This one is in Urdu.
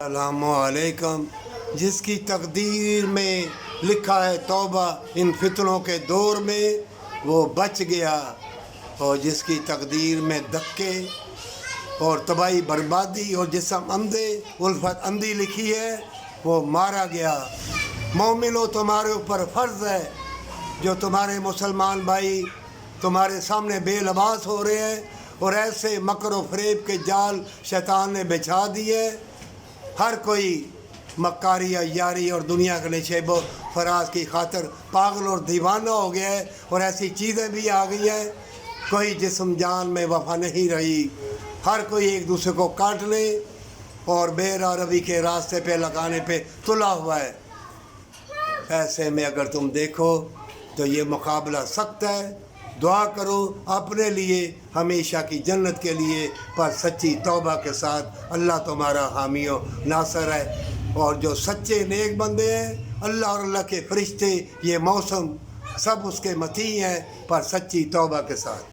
السلام علیکم۔ جس کی تقدیر میں لکھا ہے توبہ ان فتنوں کے دور میں وہ بچ گیا، اور جس کی تقدیر میں دھکے اور تباہی بربادی اور جسم اندھے الفت اندھی لکھی ہے وہ مارا گیا۔ مومنو تمہارے اوپر فرض ہے، جو تمہارے مسلمان بھائی تمہارے سامنے بے لباس ہو رہے ہیں اور ایسے مکر و فریب کے جال شیطان نے بچھا دیے، ہر کوئی مکاری یاری اور دنیا کے نشیب و فراز کی خاطر پاگل اور دیوانہ ہو گیا ہے، اور ایسی چیزیں بھی آ گئی ہیں، کوئی جسم جان میں وفا نہیں رہی، ہر کوئی ایک دوسرے کو کاٹنے اور بے روی کے راستے پہ لگانے پہ تلا ہوا ہے۔ ایسے میں اگر تم دیکھو تو یہ مقابلہ سخت ہے۔ دعا کرو اپنے لیے ہمیشہ کی جنت کے لیے، پر سچی توبہ کے ساتھ اللہ تمہارا حامی و ناصر ہے، اور جو سچے نیک بندے ہیں اللہ اور اللہ کے فرشتے یہ موسم سب اس کے مطیع ہیں، پر سچی توبہ کے ساتھ۔